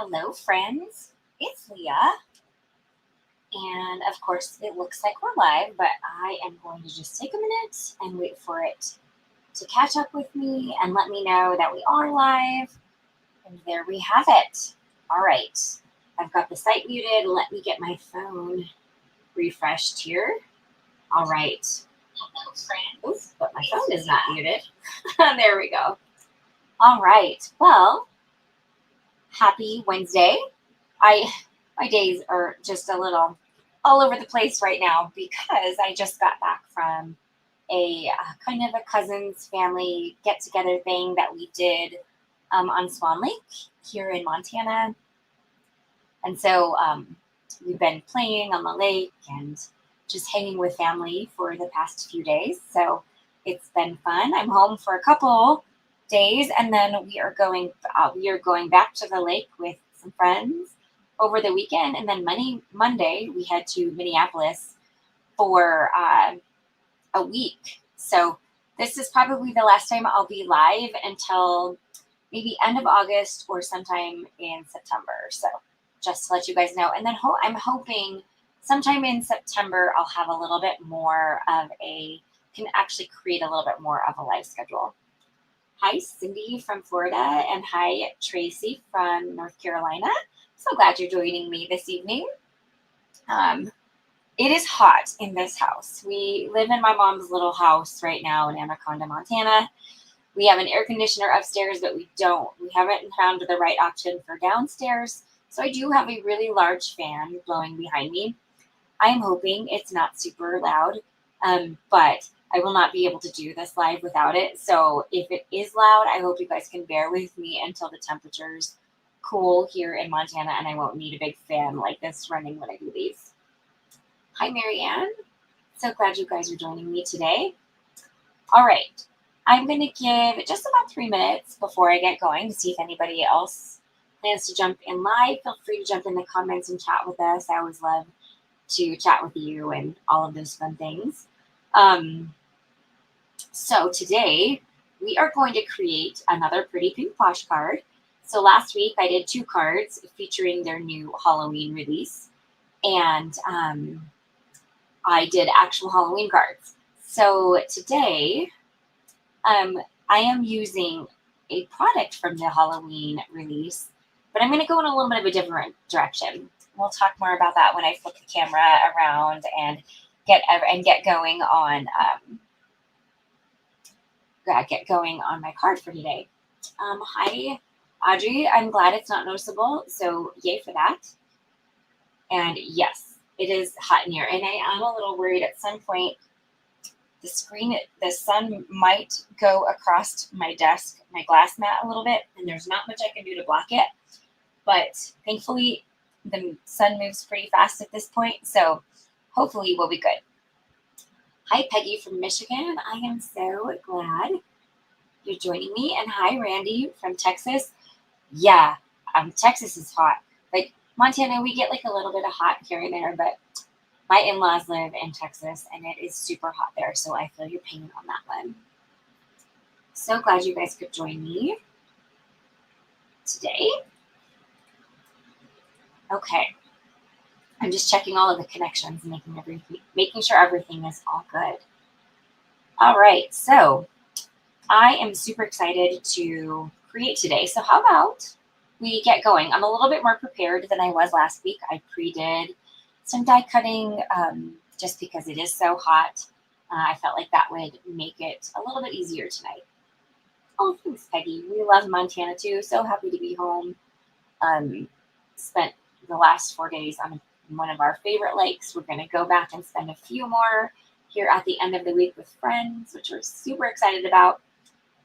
Hello, friends. It's Leah. And of course, it looks like we're live, but I am going to just take a minute and wait for it to catch up with me and let me know that we are live. And there we have it. All right. I've got the site muted. Let me get my phone refreshed here. All right. Hello, friends. Oops, but my phone is not muted. There we go. All right. Well, happy Wednesday. My days are just a little all over the place right now because I just got back from a kind of a cousin's family get together thing that we did on Swan Lake here in Montana. And so we've been playing on the lake and just hanging with family for the past few days. So it's been fun. I'm home for a couple days, and then we are going back to the lake with some friends over the weekend, and then Monday we head to Minneapolis for a week. So this is probably the last time I'll be live until maybe end of August or sometime in September. So just to let you guys know. And then I'm hoping sometime in September I'll have a little bit more of can actually create a little bit more of a live schedule. Hi, Cindy from Florida, and hi, Tracy from North Carolina. So glad you're joining me this evening. It is hot in this house. We live in my mom's little house right now in Anaconda, Montana. We have an air conditioner upstairs, but we haven't found the right option for downstairs. So I do have a really large fan blowing behind me. I am hoping it's not super loud, but I will not be able to do this live without it. So if it is loud, I hope you guys can bear with me until the temperatures cool here in Montana and I won't need a big fan like this running when I do these. Hi, Marianne. So glad you guys are joining me today. All right. I'm going to give just about 3 minutes before I get going to see if anybody else plans to jump in live. Feel free to jump in the comments and chat with us. I always love to chat with you and all of those fun things. So today we are going to create another Pretty Pink Posh card. So last week I did 2 cards featuring their new Halloween release, and I did actual Halloween cards. So today I am using a product from the Halloween release, but I'm going to go in a little bit of a different direction. We'll talk more about that when I flip the camera around and get going on my card for today. Hi, Audrey. I'm glad it's not noticeable, so yay for that. And yes, it is hot in here, and I am a little worried at some point the sun might go across my desk, my glass mat a little bit, and there's not much I can do to block it. But thankfully, the sun moves pretty fast at this point, so hopefully we'll be good. Hi, Peggy from Michigan. I am so glad you're joining me. And hi, Randy from Texas. Yeah, Texas is hot. Like Montana, we get like a little bit of hot here and there, but my in-laws live in Texas and it is super hot there, so I feel your pain on that one. So glad you guys could join me today. Okay. I'm just checking all of the connections and making sure everything is all good. All right, so I am super excited to create today. So how about we get going? I'm a little bit more prepared than I was last week. I pre-did some die cutting just because it is so hot. I felt like that would make it a little bit easier tonight. Oh, thanks, Peggy. We love Montana too. So happy to be home. Spent the last 4 days on one of our favorite lakes. We're going to go back and spend a few more here at the end of the week with friends, which we're super excited about,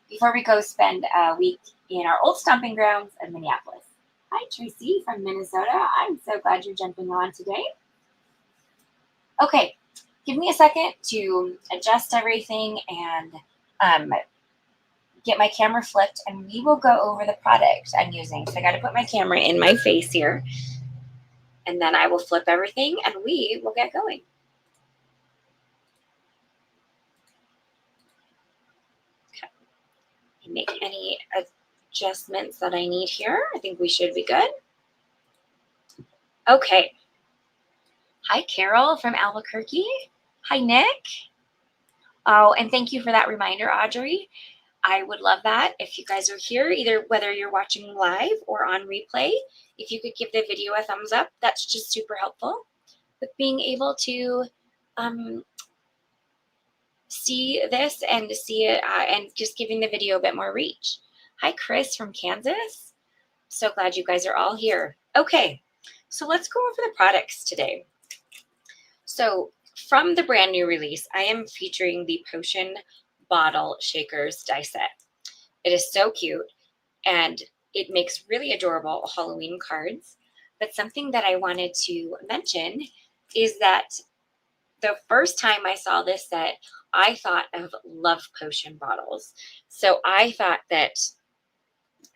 before we go spend a week in our old stomping grounds in Minneapolis. Hi, Tracy from Minnesota. I'm so glad you're jumping on today. Okay, give me a second to adjust everything and get my camera flipped, and we will go over the product I'm using. So I got to put my camera in my face here, and then I will flip everything, and we will get going. Okay. Make any adjustments that I need here. I think we should be good. Okay. Hi, Carol from Albuquerque. Hi, Nick. Oh, and thank you for that reminder, Audrey. I would love that if you guys are here, either whether you're watching live or on replay, if you could give the video a thumbs up, that's just super helpful with being able to see this and to see it and just giving the video a bit more reach. Hi, Chris from Kansas. So glad you guys are all here. Okay, so let's go over the products today. So from the brand new release, I am featuring the Potion Bottle Shakers die set. It is so cute and it makes really adorable Halloween cards. But something that I wanted to mention is that the first time I saw this set, I thought of love potion bottles. So I thought that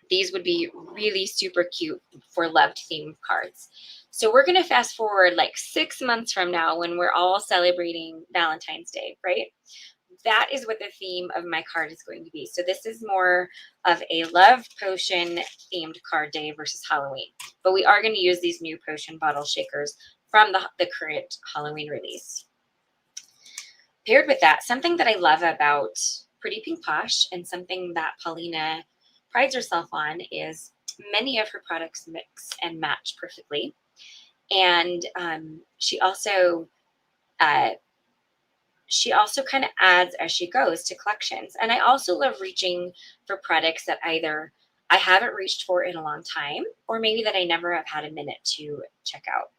these would be really super cute for loved themed cards. So we're going to fast forward like 6 months from now when we're all celebrating Valentine's Day, right? That is what the theme of my card is going to be. So this is more of a love potion themed card day versus Halloween. But we are going to use these new potion bottle shakers from the current Halloween release. Paired with that, something that I love about Pretty Pink Posh and something that Paulina prides herself on is many of her products mix and match perfectly. And she also kind of adds as she goes to collections. And I also love reaching for products that either I haven't reached for in a long time, or maybe that I never have had a minute to check out.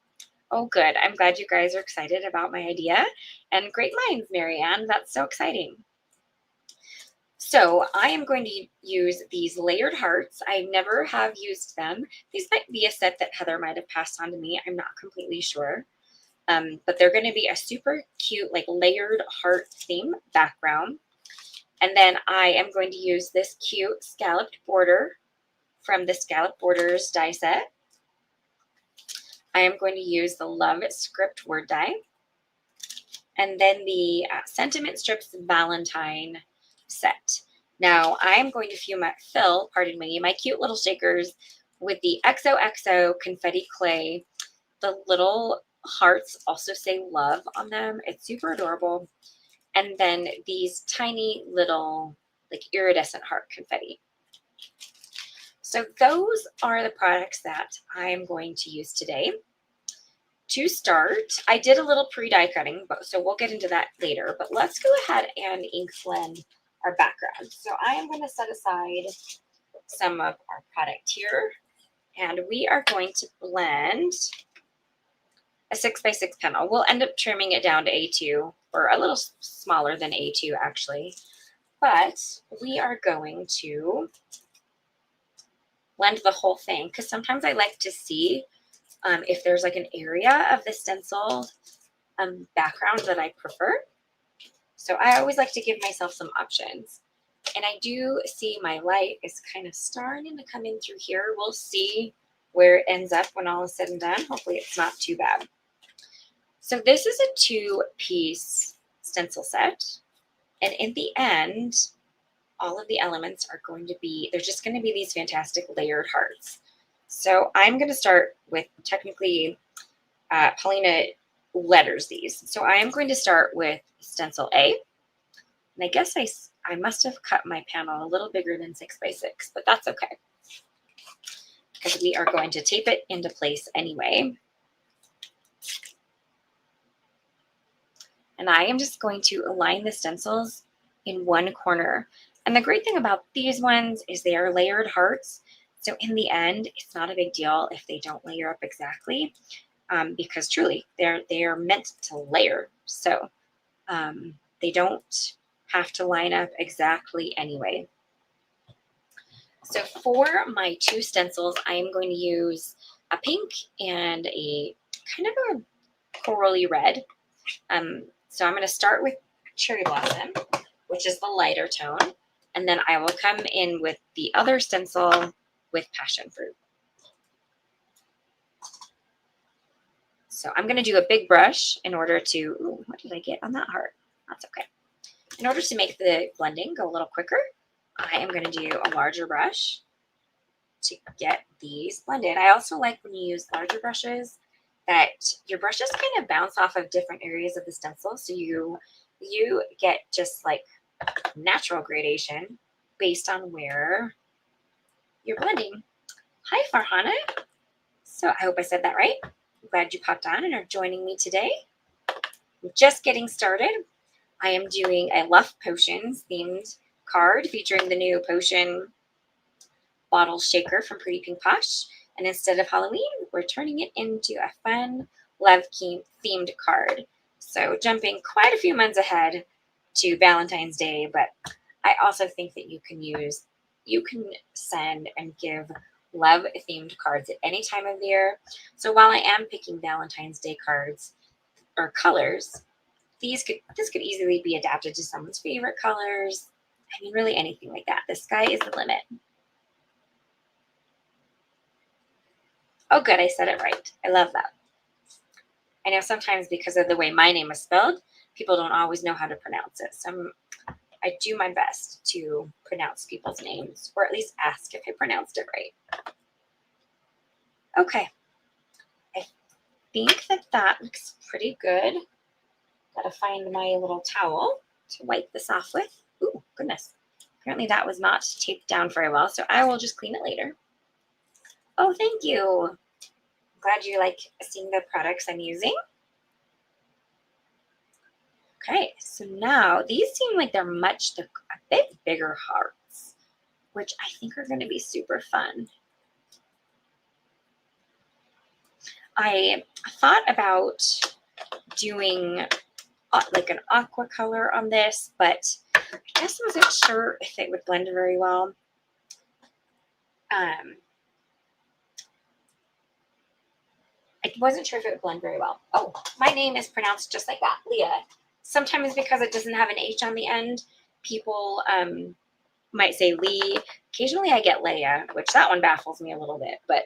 Oh, good. I'm glad you guys are excited about my idea. And great minds, Marianne. That's so exciting. So I am going to use these layered hearts. I never have used them. These might be a set that Heather might have passed on to me. I'm not completely sure. But they're going to be a super cute, like layered heart theme background. And then I am going to use this cute scalloped border from the Scallop Borders die set. I am going to use the Love Script word die. And then the Sentiment Strips Valentine set. Now I'm going to fill my cute little shakers with the XOXO confetti clay. The little hearts also say love on them. It's super adorable. And then these tiny little like iridescent heart confetti. So those are the products that I'm going to use today. To start, I did a little pre-die cutting, so we'll get into that later, but let's go ahead and ink blend our background. So I am going to set aside some of our product here, and we are going to blend a 6x6 panel. We'll end up trimming it down to A2, or a little smaller than A2 actually, but we are going to blend the whole thing because sometimes I like to see if there's like an area of the stencil background that I prefer. So I always like to give myself some options. And I do see my light is kind of starting to come in through here. We'll see where it ends up when all is said and done. Hopefully it's not too bad. So this is a 2-piece stencil set. And in the end, all of the elements are going to be, they're just going to be these fantastic layered hearts. So I'm going to start with technically, Paulina letters these. So I am going to start with stencil A. And I guess I must have cut my panel a little bigger than 6x6, but that's okay. Because we are going to tape it into place anyway. And I am just going to align the stencils in one corner. And the great thing about these ones is they are layered hearts. So in the end, it's not a big deal if they don't layer up exactly, because truly they are meant to layer. So they don't have to line up exactly anyway. So for my 2 stencils, I am going to use a pink and a kind of a corally red. So I'm going to start with Cherry Blossom, which is the lighter tone, and then I will come in with the other stencil with Passion Fruit. So I'm going to do a big brush in order to, ooh, what did I get on that heart? That's okay. In order to make the blending go a little quicker, I am going to do a larger brush to get these blended. I also like when you use larger brushes that your brushes kind of bounce off of different areas of the stencil. So you get just like natural gradation based on where you're blending. Hi, Farhana. So I hope I said that right. I'm glad you popped on and are joining me today. I'm just getting started. I am doing a Love Potions themed card featuring the new potion bottle shaker from Pretty Pink Posh. And instead of Halloween, we're turning it into a fun love themed card. So jumping quite a few months ahead to Valentine's Day, but I also think that you can send and give love themed cards at any time of the year. So while I am picking Valentine's Day cards or colors, this could easily be adapted to someone's favorite colors. I mean, really anything like that. The sky is the limit. Oh, good. I said it right. I love that. I know sometimes because of the way my name is spelled, people don't always know how to pronounce it. So I do my best to pronounce people's names, or at least ask if I pronounced it right. Okay. I think that looks pretty good. Gotta find my little towel to wipe this off with. Ooh, goodness. Apparently that was not taped down very well, so I will just clean it later. Oh, thank you. I'm glad you like seeing the products I'm using. Okay, so now these seem like they're a bit bigger hearts, which I think are going to be super fun. I thought about doing like an aqua color on this, but I just wasn't sure if it would blend very well. I wasn't sure if it would blend very well. Oh, my name is pronounced just like that, Leah. Sometimes because it doesn't have an H on the end, people might say Lee. Occasionally I get Leia, which that one baffles me a little bit, but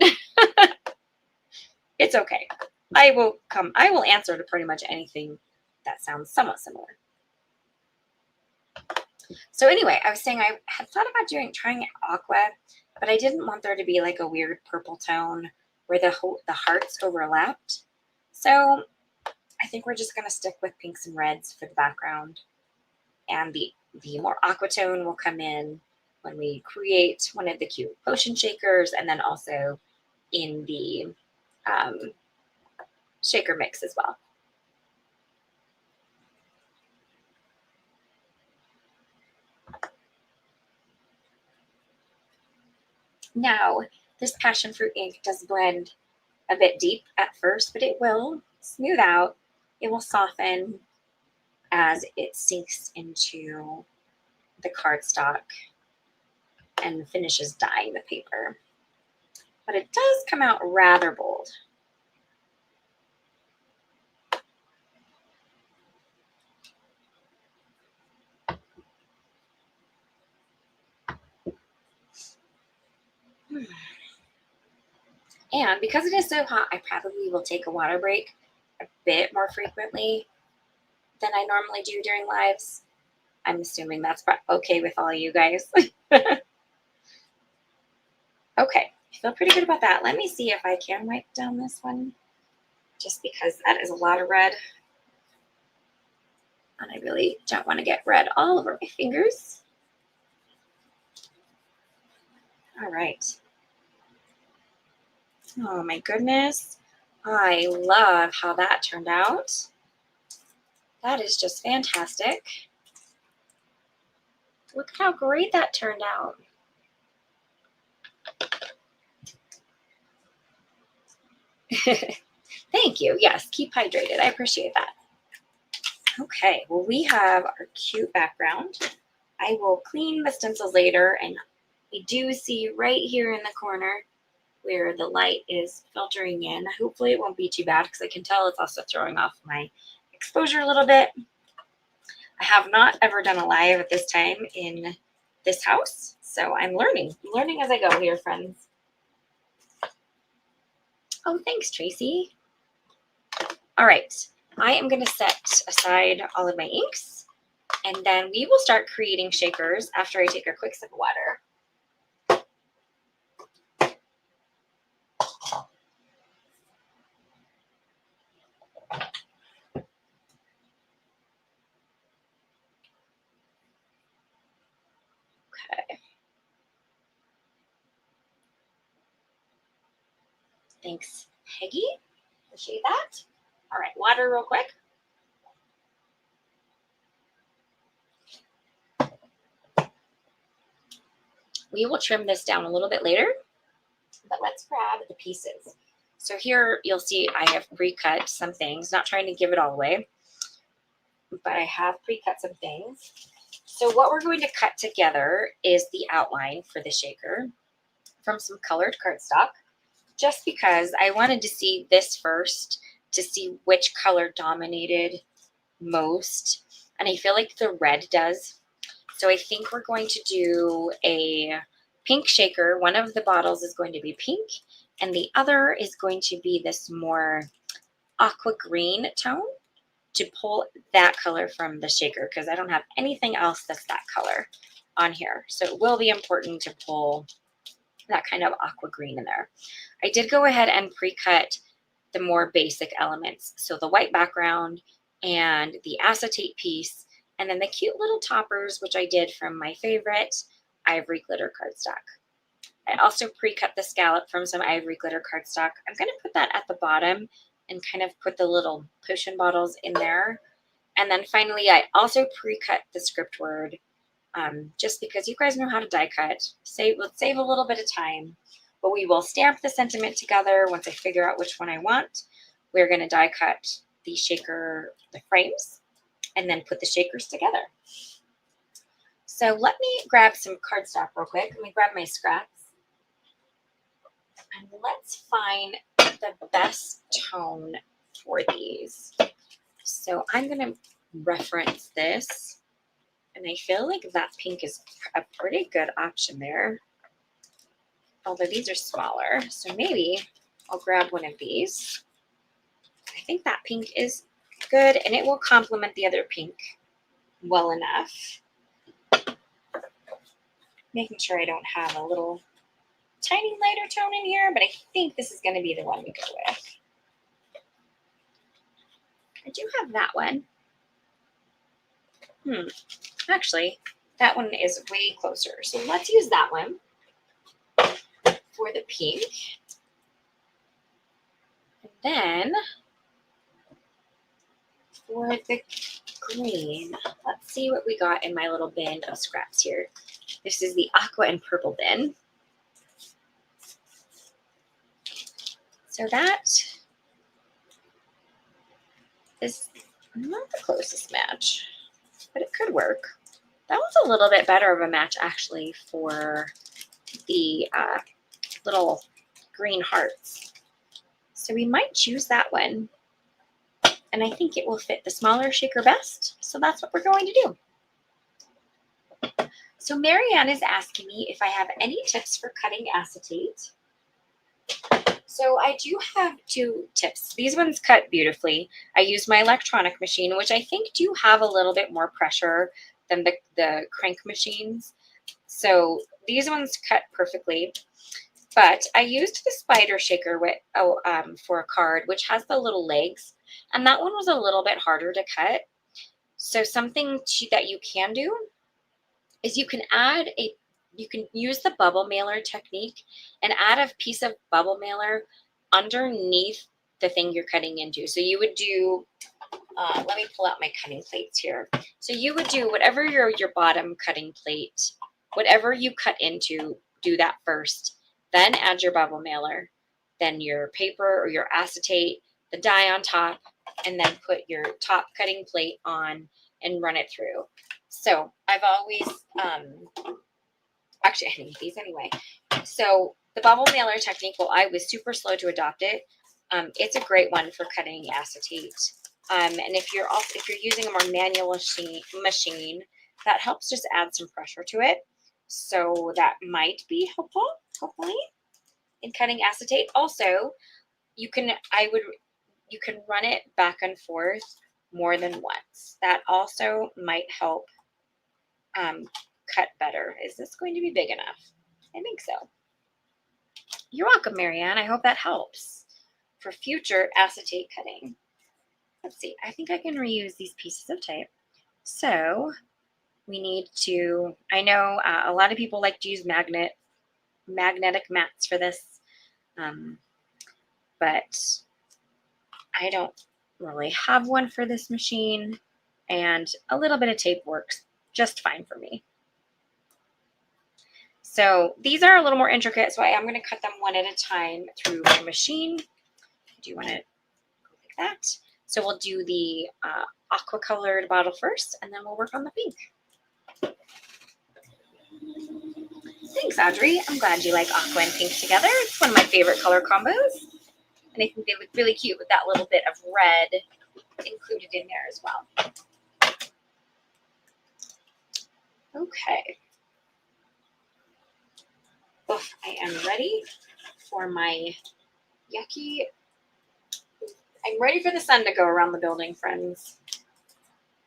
it's okay. I will answer to pretty much anything that sounds somewhat similar. So anyway, I was saying I had thought about trying aqua, but I didn't want there to be like a weird purple tone where the hearts overlapped. So I think we're just going to stick with pinks and reds for the background. And the more aqua tone will come in when we create one of the cute potion shakers, and then also in the shaker mix as well. Now, this passion fruit ink does blend a bit deep at first, but it will smooth out. It will soften as it sinks into the cardstock and finishes dyeing the paper. But it does come out rather bold. And because it is so hot, I probably will take a water break a bit more frequently than I normally do during lives. I'm assuming that's okay with all you guys. Okay, I feel pretty good about that. Let me see if I can wipe down this one, just because that is a lot of red. And I really don't want to get red all over my fingers. All right. Oh my goodness. I love how that turned out. That is just fantastic. Look at how great that turned out. Thank you. Yes, keep hydrated. I appreciate that. Okay, well, we have our cute background. I will clean the stencils later, and we do see right here in the corner where the light is filtering in. Hopefully it won't be too bad, because I can tell it's also throwing off my exposure a little bit. I have not ever done a live at this time in this house, so I'm learning as I go here, friends. Oh, thanks, Tracy. All right, I am going to set aside all of my inks, and then we will start creating shakers after I take a quick sip of water. Thanks, Peggy. Appreciate that. All right, water real quick. We will trim this down a little bit later, but let's grab the pieces. So here you'll see I have pre-cut some things, not trying to give it all away, but I have pre-cut some things. So what we're going to cut together is the outline for the shaker from some colored cardstock, just because I wanted to see this first to see which color dominated most. And I feel like the red does. So I think we're going to do a pink shaker. One of the bottles is going to be pink, and the other is going to be this more aqua green tone to pull that color from the shaker, because I don't have anything else that's that color on here. So it will be important to pull that kind of aqua green in there. I did go ahead and pre-cut the more basic elements. So the white background and the acetate piece, and then the cute little toppers, which I did from my favorite ivory glitter cardstock. I also pre-cut the scallop from some ivory glitter cardstock. I'm going to put that at the bottom and kind of put the little potion bottles in there. And then finally, I also pre-cut the script word, just because you guys know how to die cut. Let's save a little bit of time, but we will stamp the sentiment together once I figure out which one I want. We're going to die cut the shaker, the frames, and then put the shakers together. So let me grab some cardstock real quick. Let me grab my scraps. And let's find the best tone for these. So I'm going to reference this. And I feel like that pink is a pretty good option there. Although these are smaller. So maybe I'll grab one of these. I think that pink is good, and it will complement the other pink well enough. Making sure I don't have a little tiny lighter tone in here, but I think this is going to be the one we go with. I do have that one. Actually, that one is way closer. So let's use that one for the pink. And then for the green, let's see what we got in my little bin of scraps here. This is the aqua and purple bin. So that is not the closest match, but it could work. That was a little bit better of a match actually for the little green hearts. So we might choose that one. And I think it will fit the smaller shaker best. So that's what we're going to do. So Marianne is asking me if I have any tips for cutting acetate. So I do have 2 tips. These ones cut beautifully. I use my electronic machine, which I think do have a little bit more pressure than the crank machines. So these ones cut perfectly. But I used the spider shaker for a card, which has the little legs. And that one was a little bit harder to cut. So something that you can do is you can use the bubble mailer technique and add a piece of bubble mailer underneath the thing you're cutting into. So you would do, let me pull out my cutting plates here. So you would do whatever your bottom cutting plate, whatever you cut into, do that first. Then add your bubble mailer, then your paper or your acetate, the die on top, and then put your top cutting plate on and run it through. So I've always, actually I need these anyway. So the bubble mailer technique, well, I was super slow to adopt it. It's a great one for cutting acetate. And if you're using a more manual machine, that helps just add some pressure to it. So that might be helpful, hopefully, in cutting acetate. Also, you can run it back and forth more than once. That also might help cut better. Is this going to be big enough? I think so. You're welcome, Marianne. I hope that helps for future acetate cutting. Let's see. I think I can reuse these pieces of tape. So we need to, I know a lot of people like to use magnetic mats for this. but I don't really have one for this machine, and a little bit of tape works just fine for me. So these are a little more intricate, so I am going to cut them one at a time through my machine. I do want to go like that. So we'll do the aqua colored bottle first, and then we'll work on the pink. Thanks, Audrey. I'm glad you like aqua and pink together. It's one of my favorite color combos. And I think they look really cute with that little bit of red included in there as well. Okay. Oof, I am ready for my yucky. I'm ready for the sun to go around the building, friends.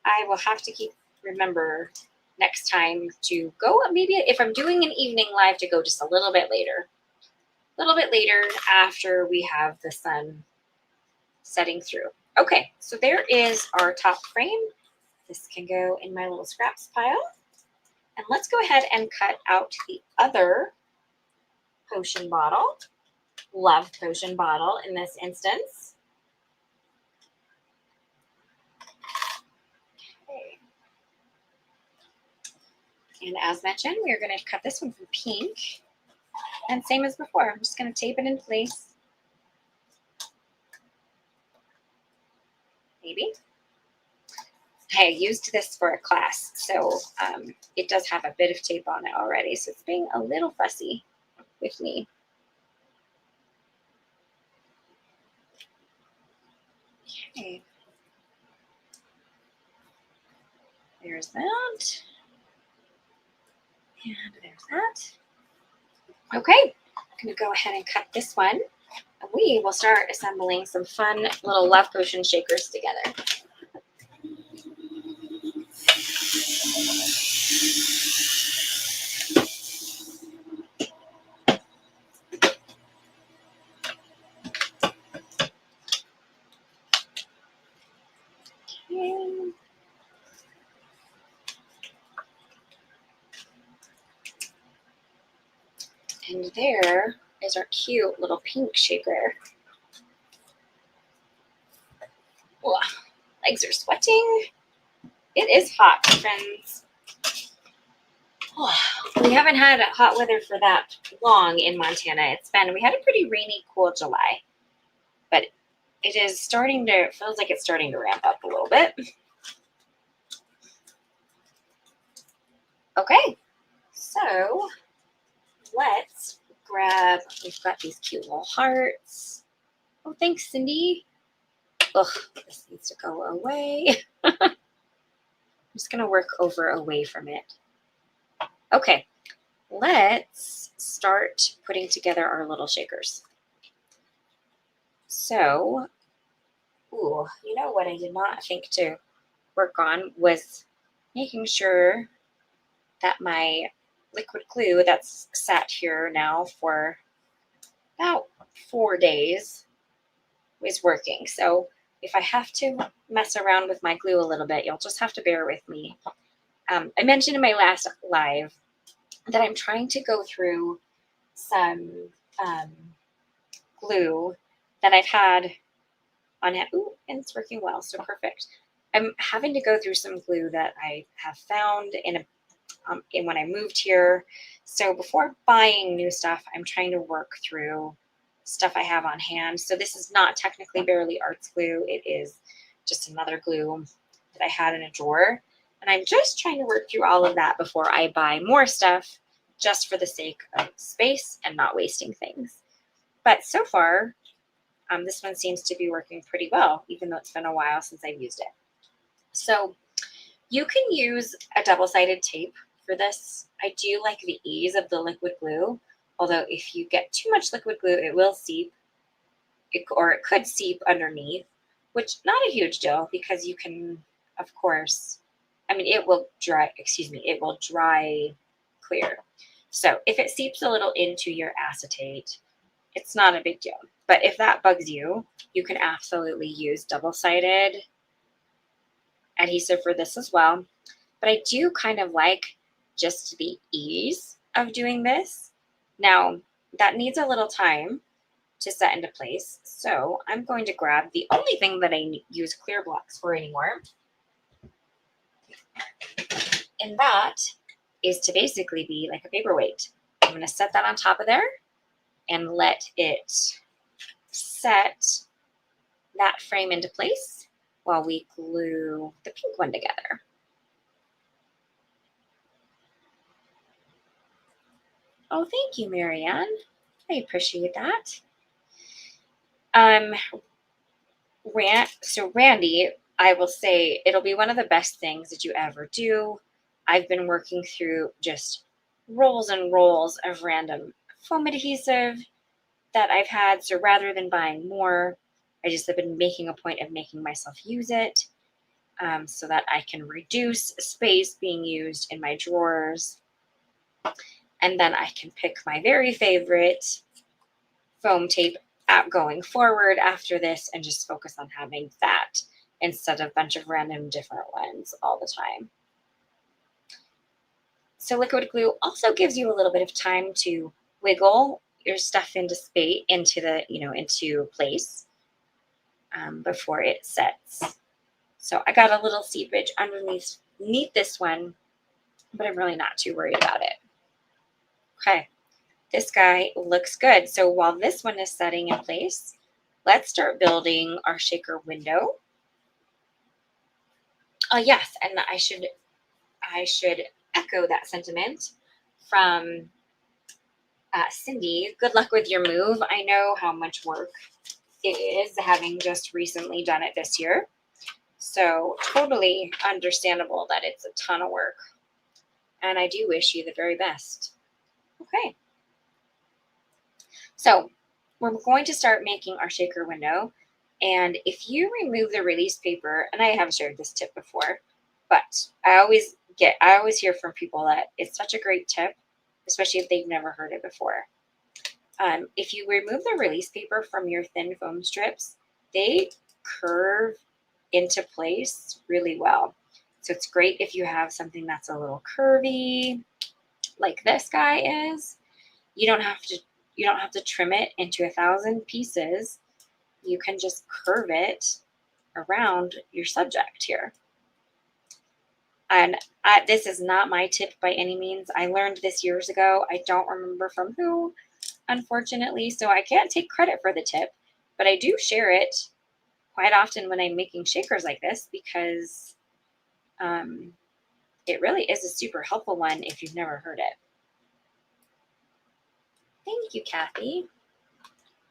I will have to remember next time to go, maybe if I'm doing an evening live, to go just a little bit later. A little bit later after we have the sun setting through. Okay, so there is our top frame. This can go in my little scraps pile. And let's go ahead and cut out the other potion bottle, love potion bottle in this instance. Okay. And as mentioned, we're going to cut this one from pink. And same as before, I'm just going to tape it in place. Maybe. I used this for a class, so it does have a bit of tape on it already, so it's being a little fussy with me. Okay. There's that. And there's that. Okay, I'm going to go ahead and cut this one. And we will start assembling some fun little love potion shakers together. Okay. And there is our cute little pink shaker. Whoa, legs are sweating. It is hot, friends. Oh, we haven't had hot weather for that long in Montana. We had a pretty rainy, cool July, but it is feels like it's starting to ramp up a little bit. Okay, so let's grab, we've got these cute little hearts. Oh, thanks, Cindy. Ugh, this needs to go away. I'm just gonna work away from it. Okay, let's start putting together our little shakers. So, ooh, you know what I did not think to work on was making sure that my liquid glue that's sat here now for about 4 days is working. So if I have to mess around with my glue a little bit, you'll just have to bear with me. I mentioned in my last live that I'm trying to go through some glue that I've had on it. Ooh, and it's working well, so perfect. I'm having to go through some glue that I have found when I moved here. So before buying new stuff, I'm trying to work through stuff I have on hand. So this is not technically Barely Arts glue. It is just another glue that I had in a drawer. And I'm just trying to work through all of that before I buy more stuff, just for the sake of space and not wasting things. But so far, this one seems to be working pretty well, even though it's been a while since I've used it. So you can use a double-sided tape for this. I do like the ease of the liquid glue, although if you get too much liquid glue, it will seep, or it could seep underneath, which not a huge deal because you can, of course, it will dry clear. So if it seeps a little into your acetate, it's not a big deal. But if that bugs you, you can absolutely use double-sided adhesive for this as well. But I do kind of like just the ease of doing this. Now, that needs a little time to set into place. So I'm going to grab the only thing that I use clear blocks for anymore. And that is to basically be like a paperweight. I'm going to set that on top of there and let it set that frame into place while we glue the pink one together. Oh, thank you, Marianne. I appreciate that. So Randy, I will say it'll be one of the best things that you ever do. I've been working through just rolls and rolls of random foam adhesive that I've had. So rather than buying more, I just have been making a point of making myself use it so that I can reduce space being used in my drawers. And then I can pick my very favorite foam tape out going forward after this and just focus on having that instead of a bunch of random different ones all the time. So liquid glue also gives you a little bit of time to wiggle your stuff into space, into place before it sets. So I got a little seepage underneath this one, but I'm really not too worried about it. Okay, this guy looks good. So while this one is setting in place, let's start building our shaker window. Yes, and I should echo that sentiment from Cindy. Good luck with your move. I know how much work it is, having just recently done it this year. So totally understandable that it's a ton of work. And I do wish you the very best. Okay. So we're going to start making our shaker window. And if you remove the release paper, and I have shared this tip before, but I always hear from people that it's such a great tip, especially if they've never heard it before. If you remove the release paper from your thin foam strips, they curve into place really well. So it's great if you have something that's a little curvy, like this guy is. You don't have to trim it into 1,000 pieces. You can just curve it around your subject here. And this is not my tip by any means. I learned this years ago. I don't remember from who, unfortunately, so I can't take credit for the tip, but I do share it quite often when I'm making shakers like this because it really is a super helpful one if you've never heard it. Thank you, Kathy.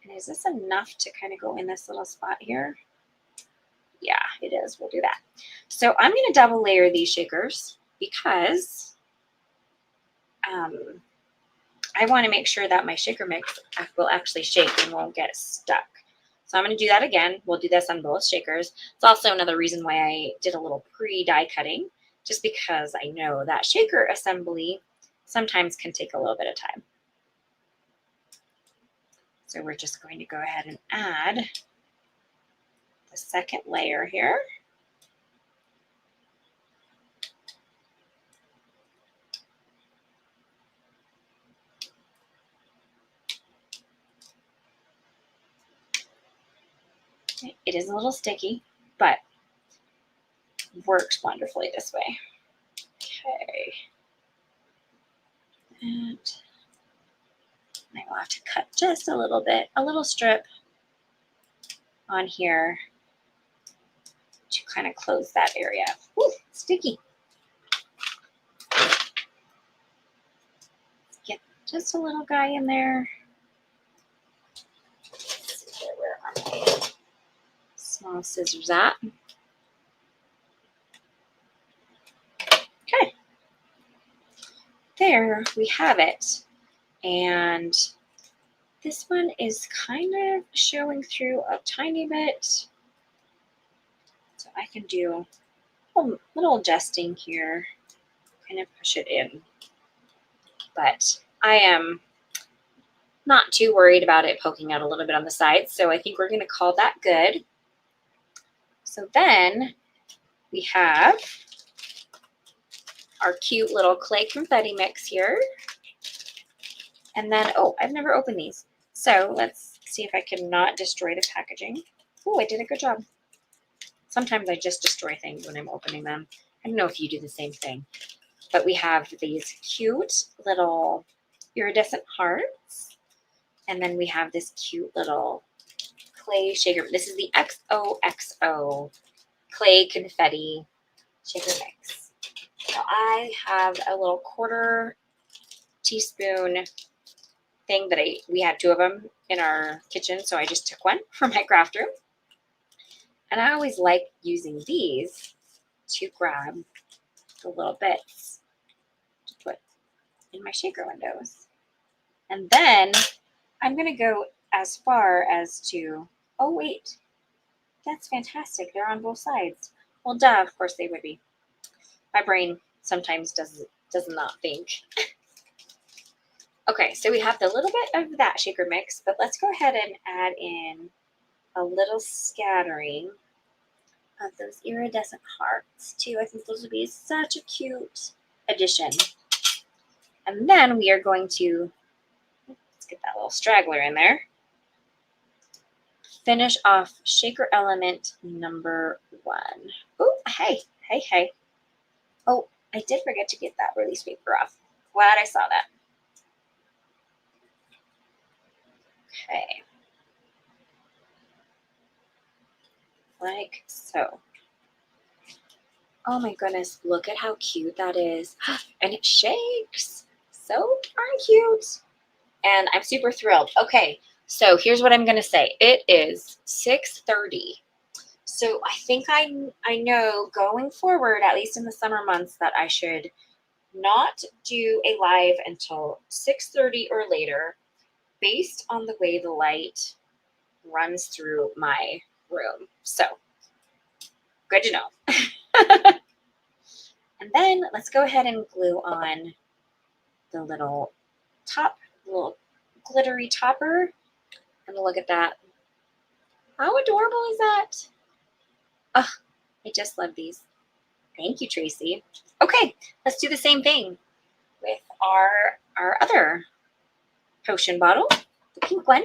And is this enough to kind of go in this little spot here? Yeah, it is. We'll do that. So I'm going to double layer these shakers because I want to make sure that my shaker mix will actually shake and won't get stuck. So I'm going to do that again. We'll do this on both shakers. It's also another reason why I did a little pre-die cutting, just because I know that shaker assembly sometimes can take a little bit of time. So we're just going to go ahead and add the second layer here. It is a little sticky, but works wonderfully this way. Okay. And I will have to cut just a little bit, a little strip on here to kind of close that area. Ooh, sticky. Get just a little guy in there. Let's see here, where are my small scissors at? Okay. There we have it. And this one is kind of showing through a tiny bit. So I can do a little adjusting here, kind of push it in. But I am not too worried about it poking out a little bit on the sides. So I think we're going to call that good. So then we have our cute little clay confetti mix here. And then, oh, I've never opened these. So let's see if I can not destroy the packaging. Oh, I did a good job. Sometimes I just destroy things when I'm opening them. I don't know if you do the same thing. But we have these cute little iridescent hearts. And then we have this cute little clay shaker. This is the XOXO clay confetti shaker mix. So I have a little 1/4 teaspoon thing that we had 2 of them in our kitchen. So I just took one for my craft room. And I always like using these to grab the little bits to put in my shaker windows. And then I'm going to go as far as to, oh, wait, that's fantastic. They're on both sides. Well, duh, of course they would be. My brain sometimes does not think. Okay, so we have the little bit of that shaker mix, but let's go ahead and add in a little scattering of those iridescent hearts too. I think those would be such a cute addition. And then we are going to, let's get that little straggler in there, finish off shaker element number 1. Oh, hey. Oh, I did forget to get that release paper off. Glad I saw that. Okay. Like so. Oh my goodness, look at how cute that is. And it shakes. So darn cute. And I'm super thrilled. Okay, so here's what I'm going to say. It is 6:30. So I think I know going forward, at least in the summer months, that I should not do a live until 6:30 or later based on the way the light runs through my room. So good to know. And then let's go ahead and glue on the little glittery topper. And look at that. How adorable is that? Oh, I just love these. Thank you, Tracy. Okay, let's do the same thing with our other potion bottle, the pink one.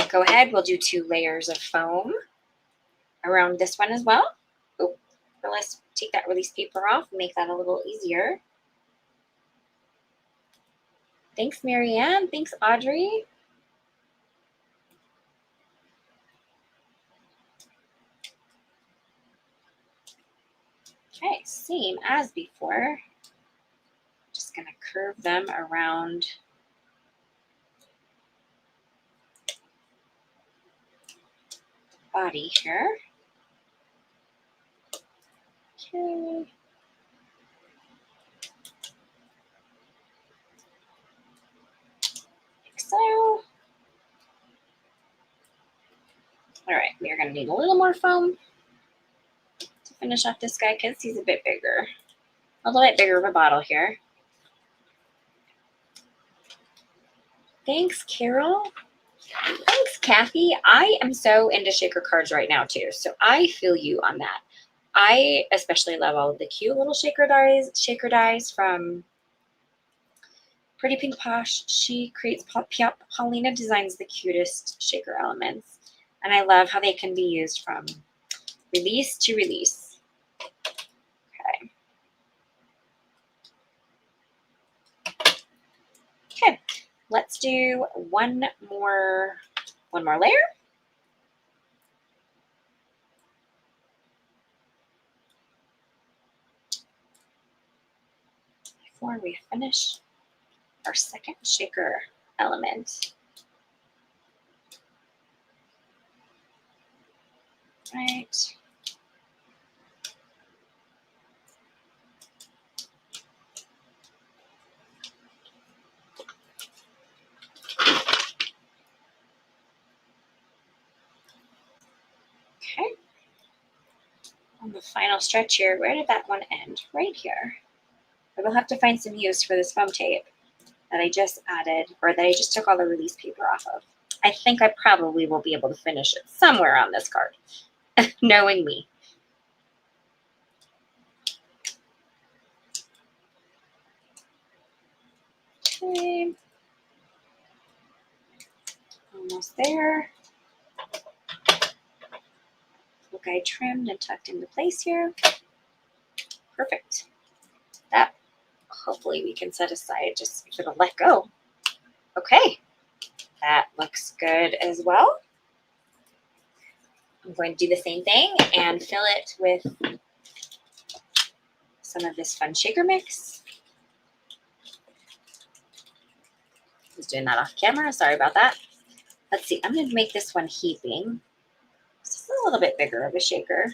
Go ahead, we'll do 2 layers of foam around this one as well. Oh, but let's take that release paper off and make that a little easier. Thanks, Marianne. Thanks, Audrey. Okay, same as before. Just gonna curve them around the body here. Okay. Like so. All right, we are gonna need a little more foam to finish off this guy because he's a bit bigger. A little bit bigger of a bottle here. Thanks, Carol. Thanks, Kathy. I am so into shaker cards right now too, so I feel you on that. I especially love all of the cute little shaker dies from Pretty Pink Posh. She creates, Paulina designs the cutest shaker elements, and I love how they can be used from release to release. Okay. Okay, let's do one more layer. Before we finish our second shaker element. Right. Okay. On the final stretch here, where did that one end? Right here. I will have to find some use for this foam tape that I just added, or that I just took all the release paper off of. I think I probably will be able to finish it somewhere on this card, knowing me. Okay. almost there. Little guy trimmed and tucked into place here. Perfect. That hopefully we can set aside just if it'll let go. Okay, that looks good as well. I'm going to do the same thing and fill it with some of this fun shaker mix. I was doing that off camera, sorry about that. Let's see, I'm going to make this one heaping. This is a little bit bigger of a shaker.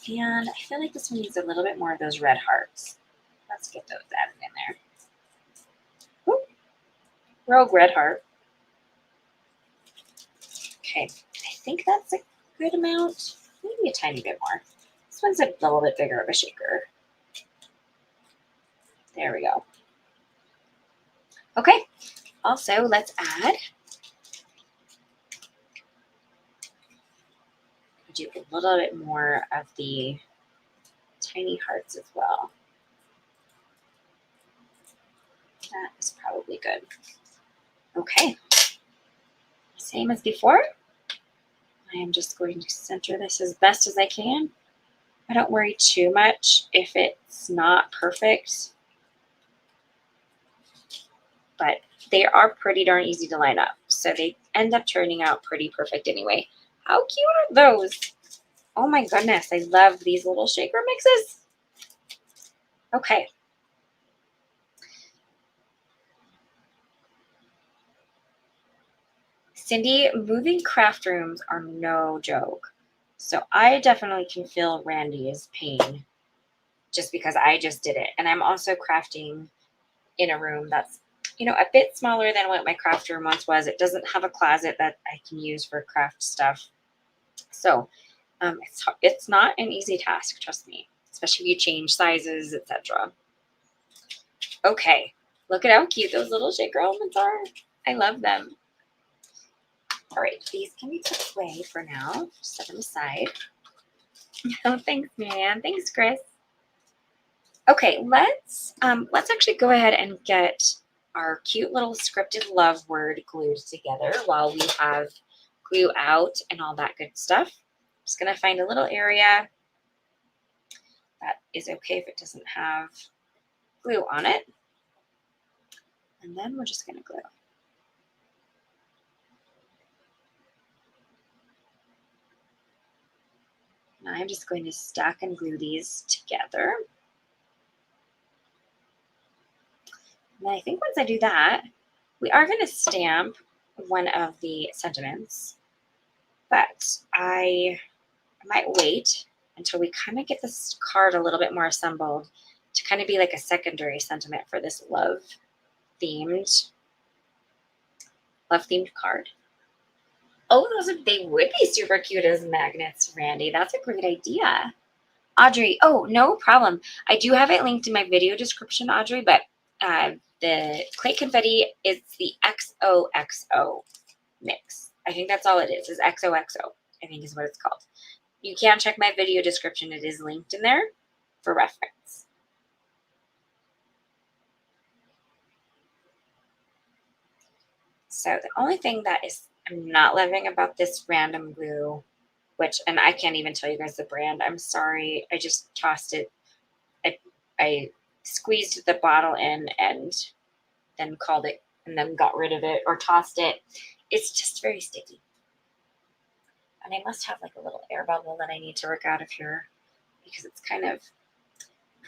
And I feel like this one needs a little bit more of those red hearts. Let's get those added in there. Whoop. Rogue red heart. Okay, I think that's a good amount. Maybe a tiny bit more. This one's a little bit bigger of a shaker. There we go. Okay, also let's add, do a little bit more of the tiny hearts as well. That is probably good. Okay, same as before. I am just going to center this as best as I can. I don't worry too much if it's not perfect, but they are pretty darn easy to line up. So they end up turning out pretty perfect anyway. How cute are those? Oh my goodness, I love these little shaker mixes. Okay. Cindy, moving craft rooms are no joke. So I definitely can feel Randy's pain just because I just did it. And I'm also crafting in a room that's, you know, a bit smaller than what my craft room once was. It doesn't have a closet that I can use for craft stuff. So it's not an easy task, trust me, especially if you change sizes, etc. Okay, look at how cute those little shaker elements are. I love them. All right, these can be put away for now. Set them aside. Oh, thanks, Marianne. Thanks, Chris. Okay, let's actually go ahead and get our cute little scripted love word glued together while we have glue out and all that good stuff. I'm just gonna find a little area that is okay if it doesn't have glue on it. And then we're just gonna glue. Now I'm just going to stack and glue these together. And I think once I do that, we are going to stamp one of the sentiments, but I might wait until we kind of get this card a little bit more assembled to kind of be like a secondary sentiment for this love-themed card. Oh, they would be super cute as magnets, Randy. That's a great idea. Audrey, oh, no problem. I do have it linked in my video description, Audrey, but the clay confetti is the XOXO mix. I think that's all it is XOXO, I think is what it's called. You can check my video description. It is linked in there for reference. So the only thing that I'm not loving about this random glue, and I can't even tell you guys the brand. I'm sorry. I just tossed it. I squeezed the bottle in and then called it and then got rid of it or tossed it. It's just very sticky. And I must have like a little air bubble that I need to work out of here because it's kind of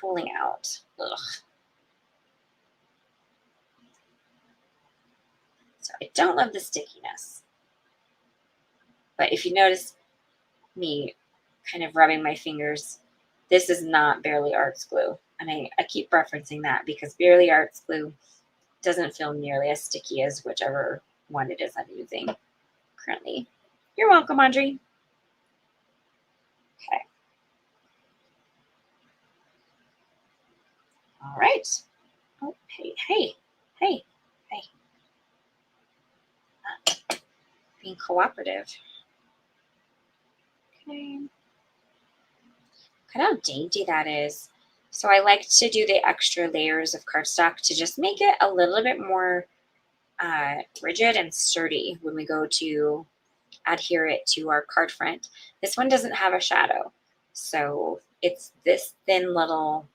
pulling out. Ugh. So I don't love the stickiness. But if you notice me kind of rubbing my fingers, this is not Barely Arts glue. And I keep referencing that because Barely Arts glue doesn't feel nearly as sticky as whichever one it is I'm using currently. You're welcome, Audrey. Okay. All right. Oh, hey. Being cooperative. Okay. Look at how dainty that is. So I like to do the extra layers of cardstock to just make it a little bit more rigid and sturdy when we go to adhere it to our card front. This one doesn't have a shadow, so it's this thin little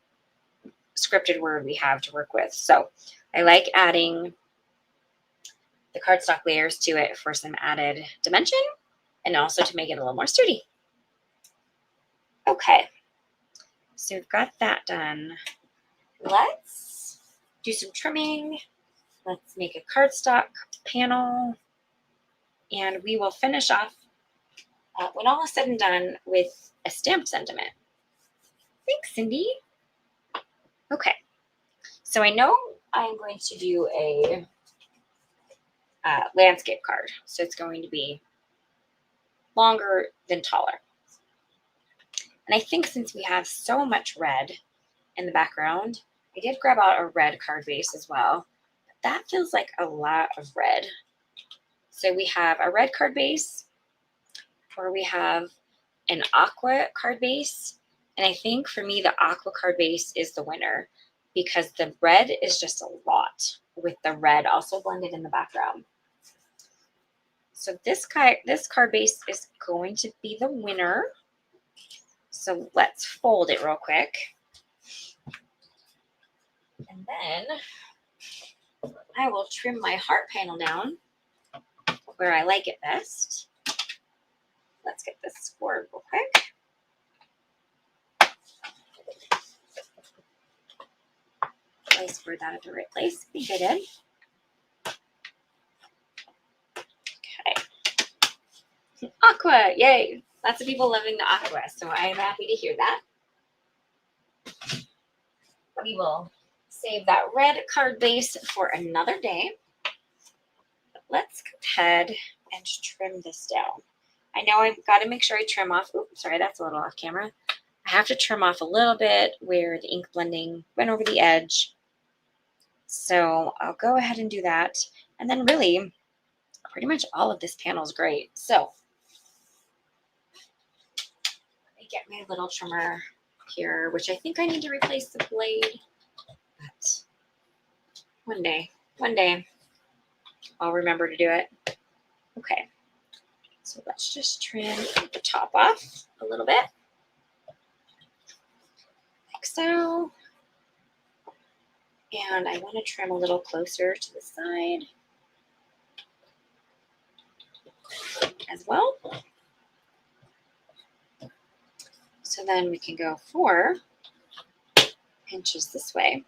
scripted word we have to work with. So I like adding the cardstock layers to it for some added dimension and also to make it a little more sturdy. Okay, so we've got that done. Let's do some trimming. Let's make a cardstock panel, and we will finish off when all is said and done with a stamped sentiment. Thanks, Cindy. Okay, so I know I'm going to do a landscape card, so it's going to be longer than taller. And I think since we have so much red in the background, I did grab out a red card base as well. But that feels like a lot of red. So we have a red card base, or we have an aqua card base. And I think for me, the aqua card base is the winner because the red is just a lot with the red also blended in the background. So this card base is going to be the winner. So let's fold it real quick. And then I will trim my heart panel down where I like it best. Let's get this scored real quick. I scored that at the right place. I think I did. Okay. Aqua, yay. Lots of people loving the aqua, so I am happy to hear that. We will save that red card base for another day. Let's go ahead and trim this down. I know I've got to make sure I trim off. Oops, sorry, that's a little off camera. I have to trim off a little bit where the ink blending went over the edge. So I'll go ahead and do that. And then really, pretty much all of this panel is great. So let me get my little trimmer here, which I think I need to replace the blade. But one day I'll remember to do it. Okay, so let's just trim the top off a little bit, like so. And I want to trim a little closer to the side as well. So then we can go 4 inches this way.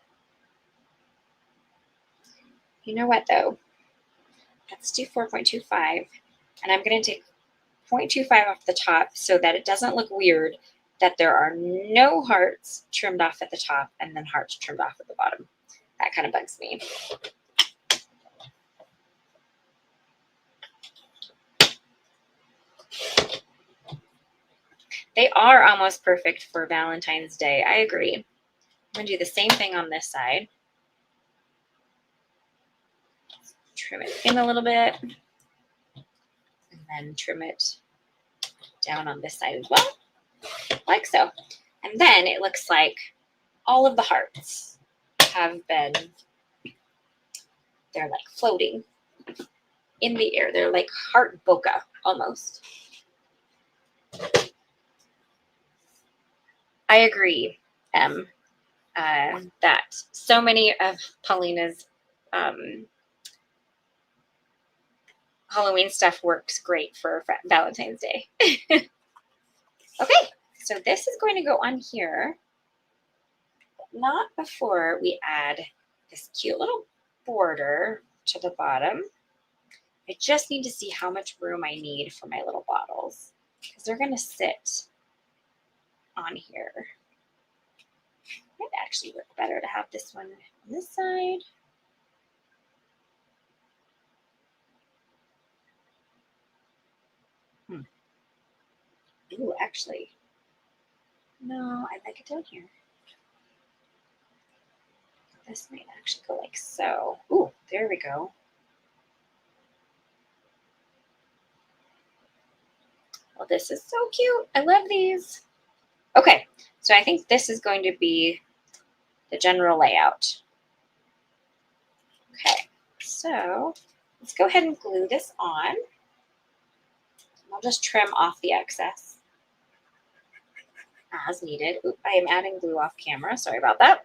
You know what though? Let's do 4.25, and I'm going to take 0.25 off the top so that it doesn't look weird that there are no hearts trimmed off at the top and then hearts trimmed off at the bottom. That kind of bugs me. They are almost perfect for Valentine's Day. I agree. I'm going to do the same thing on this side. Trim it in a little bit. And then trim it down on this side as well. Like so. And then it looks like all of the hearts have been, they're like floating in the air. They're like heart bokeh almost. I agree, that so many of Paulina's Halloween stuff works great for Valentine's Day. Okay, so this is going to go on here, but not before we add this cute little border to the bottom. I just need to see how much room I need for my little bottles because they're going to sit on here. Might actually work better to have this one on this side. Ooh, actually, no, I like it down here. This might actually go like so. Ooh, there we go. Well, this is so cute. I love these. Okay, so I think this is going to be the general layout. Okay, so So let's go ahead and glue this on. I'll just trim off the excess as needed. Oop, I am adding glue off camera. Sorry about that.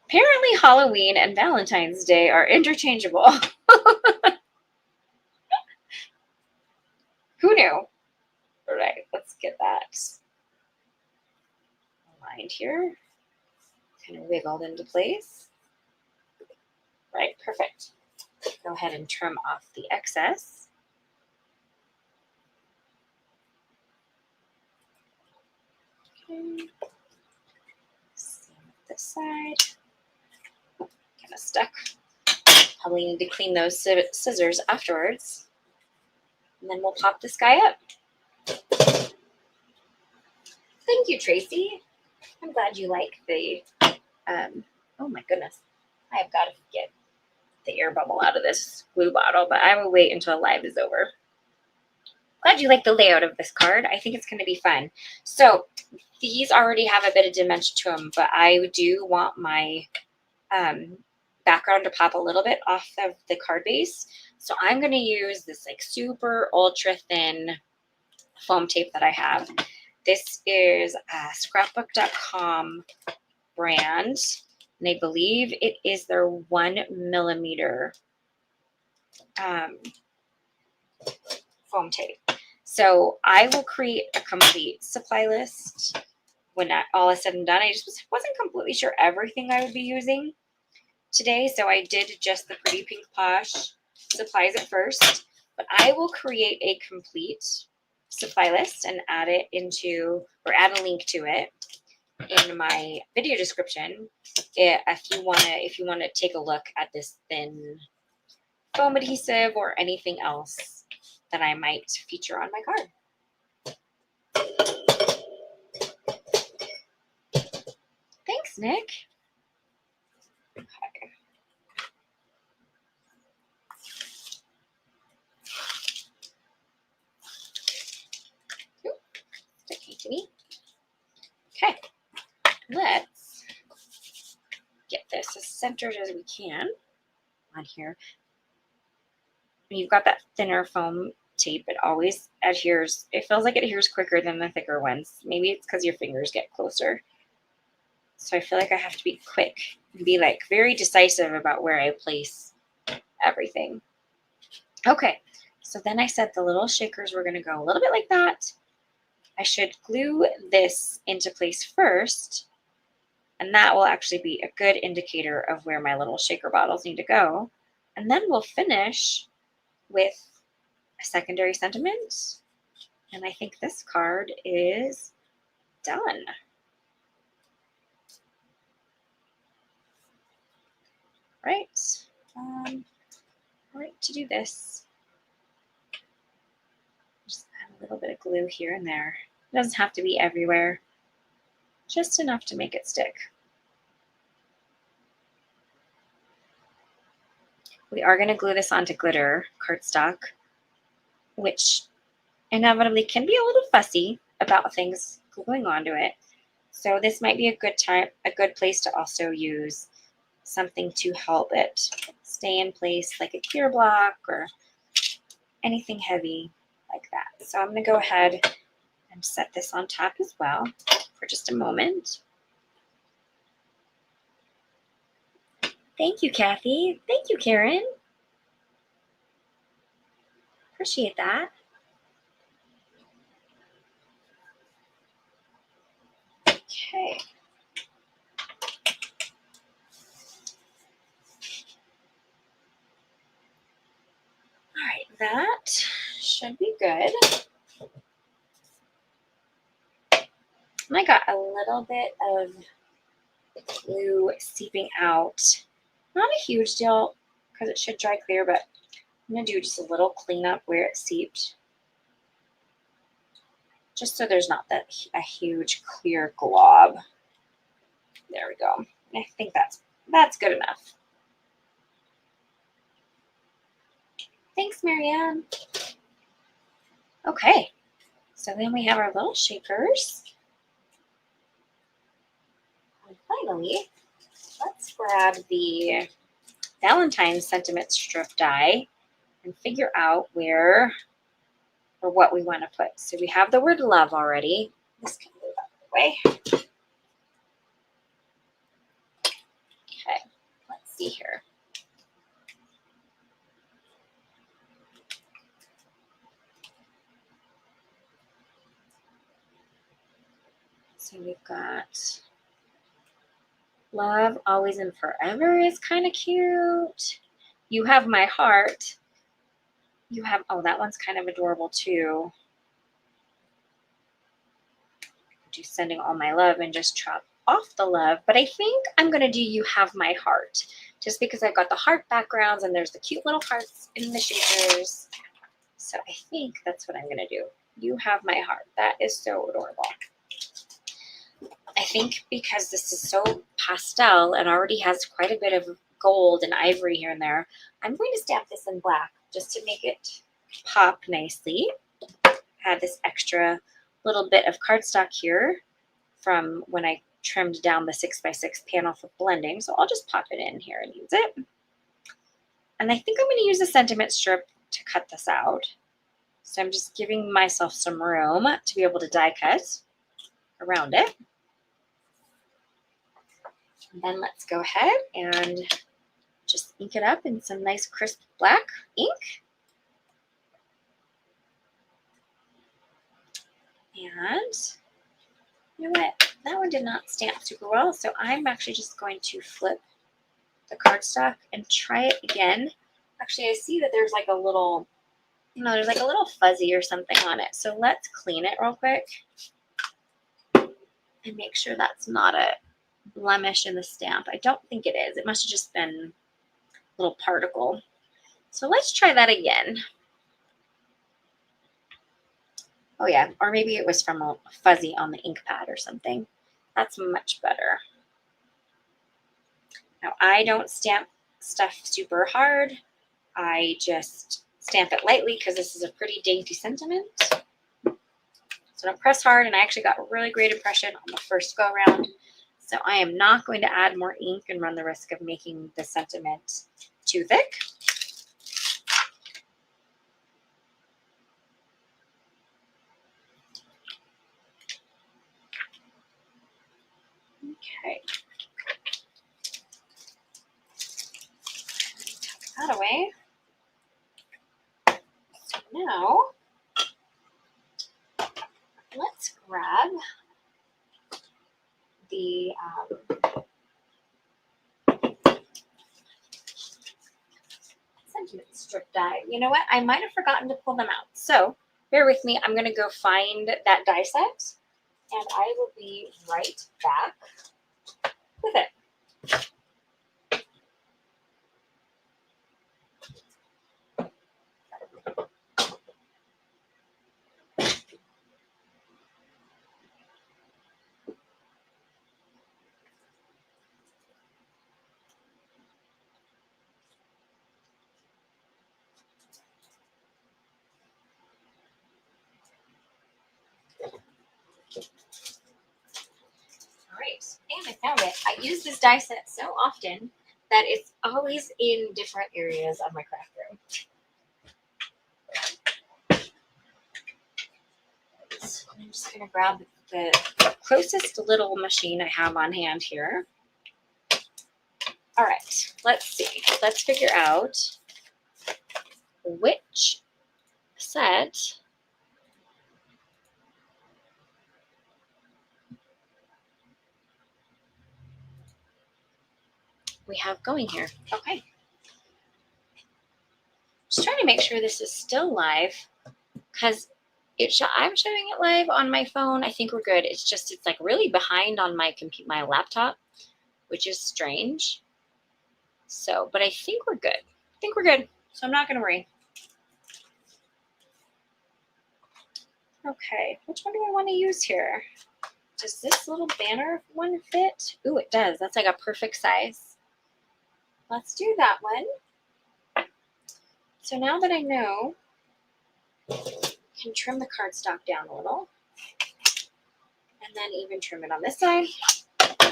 Apparently Halloween and Valentine's Day are interchangeable. Who knew? All right, let's get that aligned here. Kind of wiggled into place. Right, perfect. Go ahead and trim off the excess. Okay. Same with this side. Kind of stuck. Probably need to clean those scissors afterwards. And then we'll pop this guy up. Thank you, Tracy. I'm glad you like the, oh my goodness. I have got to get the air bubble out of this glue bottle, but I will wait until live is over. Glad you like the layout of this card. I think it's going to be fun. So these already have a bit of dimension to them, but I do want my background to pop a little bit off of the card base. So I'm going to use this like super ultra thin foam tape that I have. This is a scrapbook.com brand, and I believe it is their 1 millimeter foam tape. So I will create a complete supply list when all is said and done. I just wasn't completely sure everything I would be using today, so I did just the Pretty Pink Posh supplies at first, but I will create a complete supply list and add it into, or add a link to it in my video description if you want to take a look at this thin foam adhesive or anything else that I might feature on my card. Thanks, Nick. Okay. Ooh, sticking to me. Okay, let's get this as centered as we can on here. When you've got that thinner foam tape, it always adheres. It feels like it adheres quicker than the thicker ones. Maybe it's because your fingers get closer. So I feel like I have to be quick and be like very decisive about where I place everything. Okay, so then I said the little shakers were going to go a little bit like that. I should glue this into place first, and that will actually be a good indicator of where my little shaker bottles need to go. And then we'll finish with a secondary sentiment. And I think this card is done. Right. Right, to do this, just add a little bit of glue here and there. It doesn't have to be everywhere, just enough to make it stick. We are going to glue this onto glitter cardstock, which inevitably can be a little fussy about things gluing onto it. So this might be a good place to also use something to help it stay in place, like a clear block or anything heavy like that. So I'm going to go ahead and set this on top as well for just a moment. Thank you, Kathy. Thank you, Karen. Appreciate that. Okay. All right, that should be good. And I got a little bit of glue seeping out. Not a huge deal because it should dry clear, but I'm going to do just a little cleanup where it seeped. Just so there's not a huge clear glob. There we go. I think that's good enough. Thanks, Marianne. Okay, so then we have our little shakers. finally, let's grab the Valentine sentiment strip die and figure out where or what we want to put. So we have the word love already. This can move out of the way. Okay, let's see here. So we've got love, always and forever is kind of cute. You have my heart. You have, oh, that one's kind of adorable too. Do sending all my love and just chop off the love. But I think I'm going to do you have my heart. Just because I've got the heart backgrounds and there's the cute little hearts in the shakers. So I think that's what I'm going to do. You have my heart. That is so adorable. I think because this is so pastel and already has quite a bit of gold and ivory here and there, I'm going to stamp this in black just to make it pop nicely. Had this extra little bit of cardstock here from when I trimmed down the 6x6 panel for blending. So I'll just pop it in here and use it. And I think I'm going to use a sentiment strip to cut this out. So I'm just giving myself some room to be able to die cut around it. And then let's go ahead and just ink it up in some nice crisp black ink. And you know what? That one did not stamp super well, so I'm actually just going to flip the cardstock and try it again. Actually, I see that there's like a little, there's like a little fuzzy or something on it. So let's clean it real quick and make sure that's not a blemish in the stamp. I don't think it is. It must have just been a little particle. So let's try that again. Oh yeah, or maybe it was from a fuzzy on the ink pad or something. That's much better. Now I don't stamp stuff super hard. I just stamp it lightly because this is a pretty dainty sentiment. So don't press hard, and I actually got a really great impression on the first go around. So I am not going to add more ink and run the risk of making the sentiment too thick. Okay. Take that away. So now let's grab the sentiment strip die. You know what? I might have forgotten to pull them out. So bear with me. I'm going to go find that die set, and I will be right back with it. All right, and I found it. I use this die set so often that it's always in different areas of my craft room. So I'm just going to grab the closest little machine I have on hand here. All right, let's see. Let's figure out which set we have going here. Okay. Just trying to make sure this is still live because I'm showing it live on my phone. I think we're good. It's just, it's like really behind on my my laptop, which is strange. So, but I think we're good. I think we're good. So I'm not going to worry. Okay, which one do I want to use here? Does this little banner one fit? Ooh, it does. That's like a perfect size. Let's do that one. So now that I know, I can trim the cardstock down a little. And then even trim it on this side.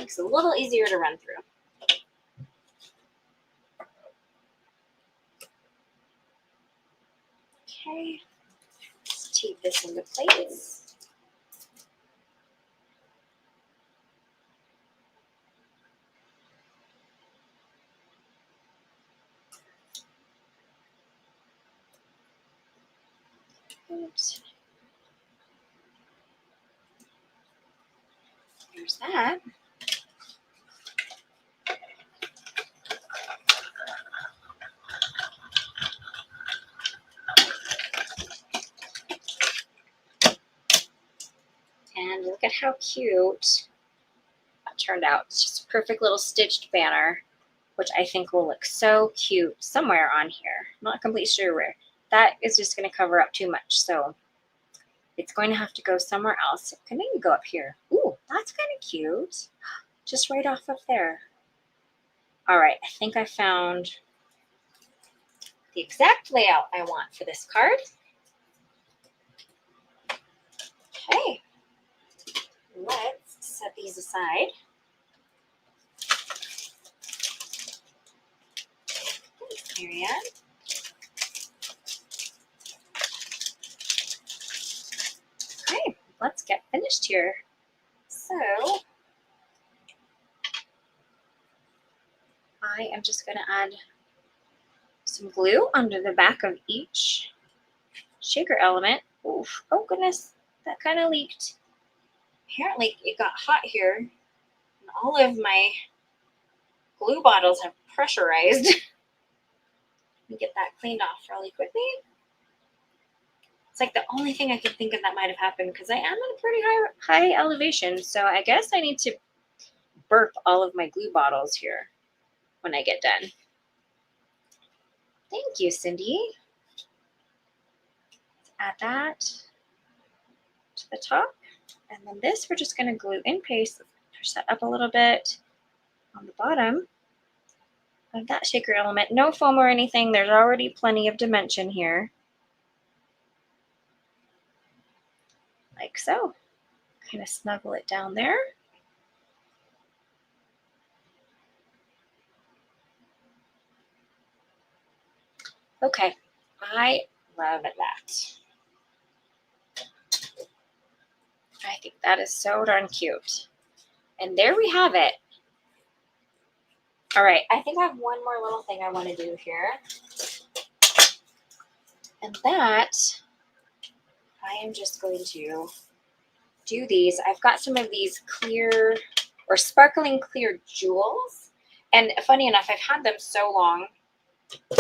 Makes it a little easier to run through. Okay, let's tape this into place. Oops. There's that. And look at how cute that turned out. It's just a perfect little stitched banner, which I think will look so cute somewhere on here. I'm not completely sure where. That is just going to cover up too much, so it's going to have to go somewhere else. It can maybe go up here. Ooh, that's kind of cute. Just right off of there. All right, I think I found the exact layout I want for this card. Okay, let's set these aside. Thanks, Marianne. Okay, let's get finished here. So I am just going to add some glue under the back of each shaker element. Oof, oh goodness, that kind of leaked. Apparently it got hot here and all of my glue bottles have pressurized. Let me get that cleaned off really quickly. It's like the only thing I can think of that might have happened because I am at a pretty high elevation. So I guess I need to burp all of my glue bottles here when I get done. Thank you, Cindy. Let's add that to the top. And then this we're just going to glue in paste. Push that up a little bit on the bottom of that shaker element. No foam or anything. There's already plenty of dimension here. Like so. Kind of snuggle it down there. Okay, I love that. I think that is so darn cute. And there we have it. All right, I think I have one more little thing I want to do here. And that, I am just going to do these. I've got some of these clear or sparkling clear jewels. And funny enough, I've had them so long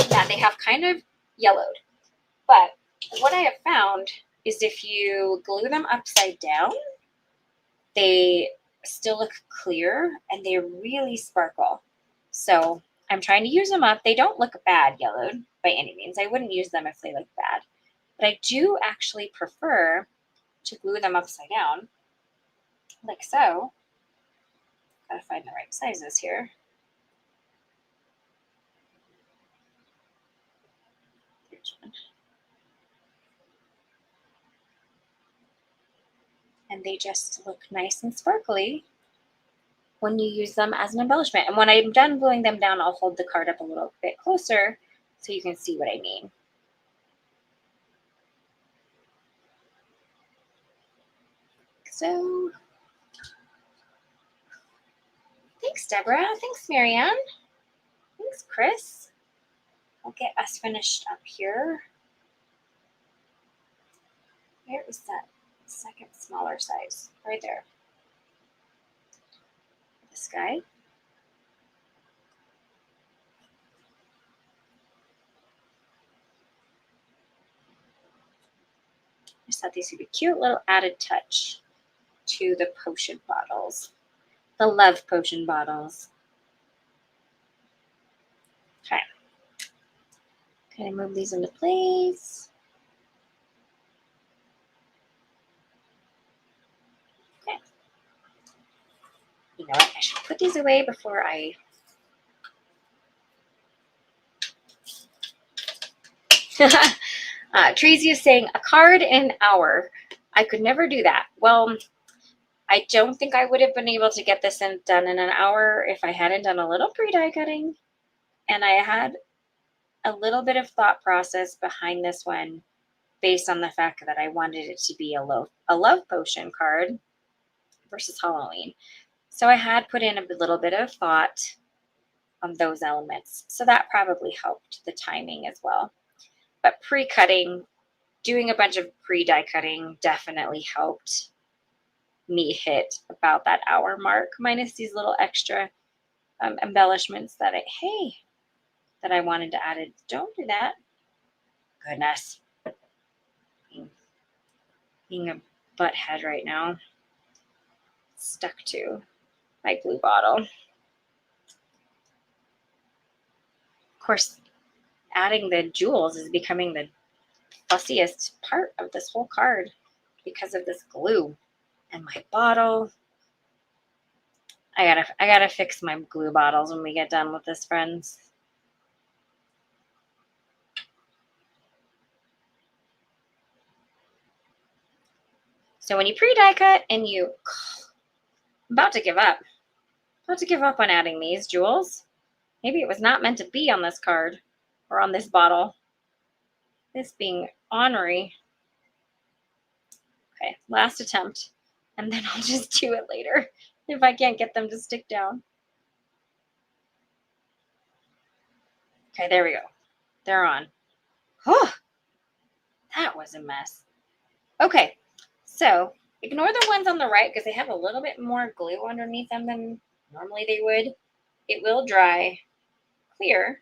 that they have kind of yellowed. But what I have found is if you glue them upside down, they still look clear and they really sparkle. So I'm trying to use them up. They don't look bad yellowed by any means. I wouldn't use them if they look bad. But I do actually prefer to glue them upside down, like so. Gotta find the right sizes here. Here's one. And they just look nice and sparkly when you use them as an embellishment. And when I'm done gluing them down, I'll hold the card up a little bit closer so you can see what I mean. So, thanks, Deborah. Thanks, Marianne. Thanks, Chris. I'll get us finished up here. Where is that second smaller size? Right there. This guy. I just thought these would be a cute little added touch to the potion bottles. The love potion bottles. Okay. Kind of move these into place. Okay. You know what? I should put these away before I... Tracy is saying, a card in an hour. I could never do that. Well, I don't think I would have been able to get this done in an hour if I hadn't done a little pre-die cutting. And I had a little bit of thought process behind this one based on the fact that I wanted it to be a love potion card versus Halloween. So I had put in a little bit of thought on those elements. So that probably helped the timing as well. But pre-cutting, doing a bunch of pre-die cutting definitely helped me hit about that hour mark, minus these little extra embellishments that I wanted to add. Don't do that. Goodness. Being a butthead right now. Stuck to my glue bottle. Of course, adding the jewels is becoming the fussiest part of this whole card because of this glue and my bottle. I gotta fix my glue bottles when we get done with this, friends. So when you pre-die cut and I'm about to give up. About to give up on adding these jewels. Maybe it was not meant to be on this card or on this bottle. This being ornery. Okay, last attempt. And then I'll just do it later if I can't get them to stick down. Okay, there we go. They're on. Oh, that was a mess. Okay, so ignore the ones on the right because they have a little bit more glue underneath them than normally they would. It will dry clear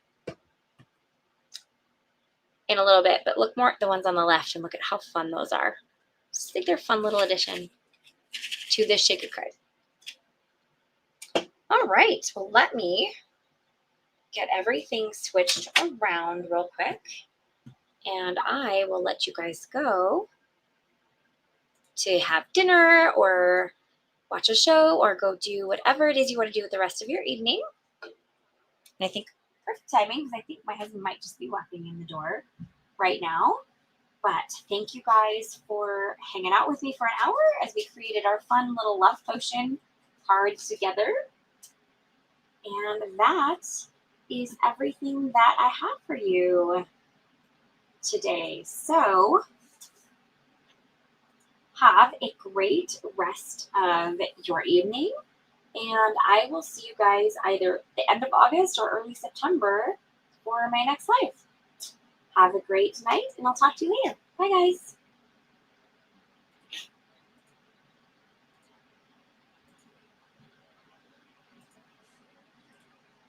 in a little bit, but look more at the ones on the left and look at how fun those are. Just think they're a fun little addition to this shaker card. All right, well, let me get everything switched around real quick, and I will let you guys go to have dinner or watch a show or go do whatever it is you want to do with the rest of your evening. And I think perfect timing because I think my husband might just be walking in the door right now. But thank you guys for hanging out with me for an hour as we created our fun little love potion card together. And that is everything that I have for you today. So have a great rest of your evening. And I will see you guys either the end of August or early September for my next live. Have a great night, and I'll talk to you later. Bye, guys.